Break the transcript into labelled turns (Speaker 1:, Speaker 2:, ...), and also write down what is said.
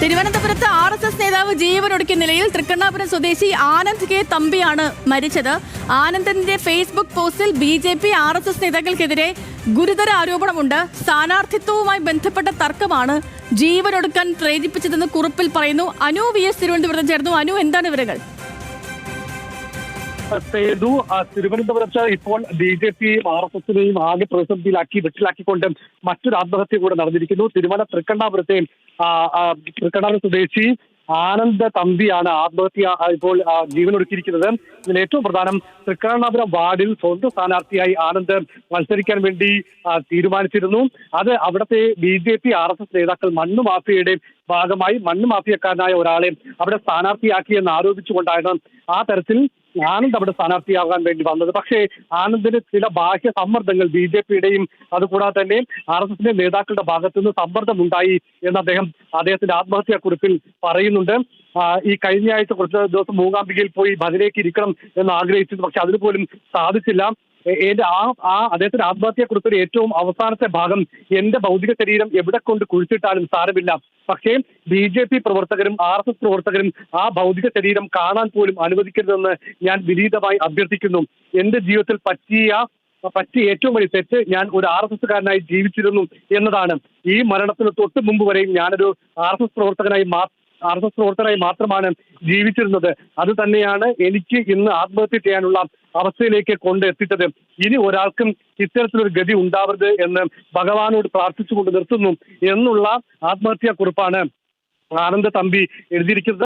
Speaker 1: തിരുവനന്തപുരത്ത് RSS നേതാവ് ജീവനൊടുക്കിയ നിലയിൽ തൃക്കണ്ണാപുരം സ്വദേശി ആനന്ദ് കെ തമ്പിയാണ് മരിച്ചത്. ആനന്ദിന്റെ ഫേസ്ബുക്ക് പോസ്റ്റിൽ BJP RSS നേതാക്കൾക്കെതിരെ ഗുരുതര ആരോപണമുണ്ട്. സ്ഥാനാർത്ഥിത്വവുമായി ബന്ധപ്പെട്ട തർക്കമാണ് ജീവനൊടുക്കാൻ പ്രേരിപ്പിച്ചതെന്ന് കുറിപ്പിൽ പറയുന്നു. അനു VS തിരുവനന്തപുരത്ത് ചേർന്നു. അനു, എന്താണ് വിവരങ്ങൾ?
Speaker 2: തിരുവനന്തപുരത്ത് ഇപ്പോൾ BJPയും RSSനെയും ആകെ പ്രതിസന്ധിയിലാക്കി വെട്ടിലാക്കിക്കൊണ്ട് മറ്റൊരു ആത്മഹത്യ കൂടെ നടന്നിരിക്കുന്നു. തൃക്കണ്ണാപുരത്തെ തൃക്കണ്ണാപുരം സ്വദേശി ആനന്ദ് തമ്പിയാണ് ആത്മഹത്യ ഇപ്പോൾ ജീവനൊടുക്കിയിരിക്കുന്നത്. ഇതിൽ ഏറ്റവും പ്രധാനം, തൃക്കണ്ണാപുരം വാർഡിൽ സ്വന്തം സ്ഥാനാർത്ഥിയായി ആനന്ദ് മത്സരിക്കാൻ വേണ്ടി തീരുമാനിച്ചിരുന്നു. അത് അവിടുത്തെ BJP RSS നേതാക്കൾ മണ്ണ് മാഫിയയുടെ ഭാഗമായി മണ്ണ് മാഫിയക്കാരനായ ഒരാളെ അവിടെ സ്ഥാനാർത്ഥിയാക്കിയെന്ന് ആരോപിച്ചുകൊണ്ടാണ് ആ തരത്തിൽ ആനന്ദ് അവിടെ സ്ഥാനാർത്ഥിയാകാൻ വേണ്ടി വന്നത്. പക്ഷേ ആനന്ദിന് ചില ബാഹ്യ സമ്മർദ്ദങ്ങൾ BJPയുടെയും അതുകൂടാതെ തന്നെ RSSന്റെ നേതാക്കളുടെ ഭാഗത്തുനിന്ന് സമ്മർദ്ദമുണ്ടായി എന്ന് അദ്ദേഹത്തിന്റെ ആത്മഹത്യാ കുറിപ്പിൽ പറയുന്നുണ്ട്. ഈ കഴിഞ്ഞ ആഴ്ച കുറച്ച് ദിവസം മൂകാംബികയിൽ പോയി ഭജനയ്ക്ക് ഇരിക്കണം എന്ന് ആഗ്രഹിച്ചത്, പക്ഷെ അതിന് പോലും സാധിച്ചില്ല. അദ്ദേഹത്തിന്റെ ആത്മഹത്യാ കുറിപ്പിന്റെ ഏറ്റവും അവസാനത്തെ ഭാഗം, എന്റെ ഭൗതിക ശരീരം എവിടെ കൊണ്ട് കുഴിച്ചിട്ടാലും സാരമില്ല, പക്ഷേ BJP പ്രവർത്തകരും RSS പ്രവർത്തകരും ആ ഭൗതിക ശരീരം കാണാൻ പോലും അനുവദിക്കരുതെന്ന് ഞാൻ വിനീതമായി അഭ്യർത്ഥിക്കുന്നു. എന്റെ ജീവിതത്തിൽ പറ്റിയ ഏറ്റവും വലിയ തെറ്റ്, ഞാൻ ഒരു RSSകാരനായി ജീവിച്ചിരുന്നു എന്നതാണ്. ഈ മരണത്തിന് തൊട്ട് മുമ്പ് വരെയും ഞാനൊരു RSS പ്രവർത്തകനായി മാത്രമാണ് ജീവിച്ചിരുന്നത്. അത് തന്നെയാണ് എനിക്ക് ഇന്ന് ആത്മഹത്യ ചെയ്യാനുള്ള അവസ്ഥയിലേക്ക് കൊണ്ടെത്തിച്ചത്. ഇനി ഒരാൾക്കും ഇത്തരത്തിലൊരു ഗതി ഉണ്ടാവരുത് എന്ന് ഭഗവാനോട് പ്രാർത്ഥിച്ചുകൊണ്ട് നിർത്തുന്നു എന്നുള്ള ആത്മഹത്യാ കുറിപ്പാണ് ആനന്ദ് തമ്പി എഴുതിയിരിക്കുന്നത്.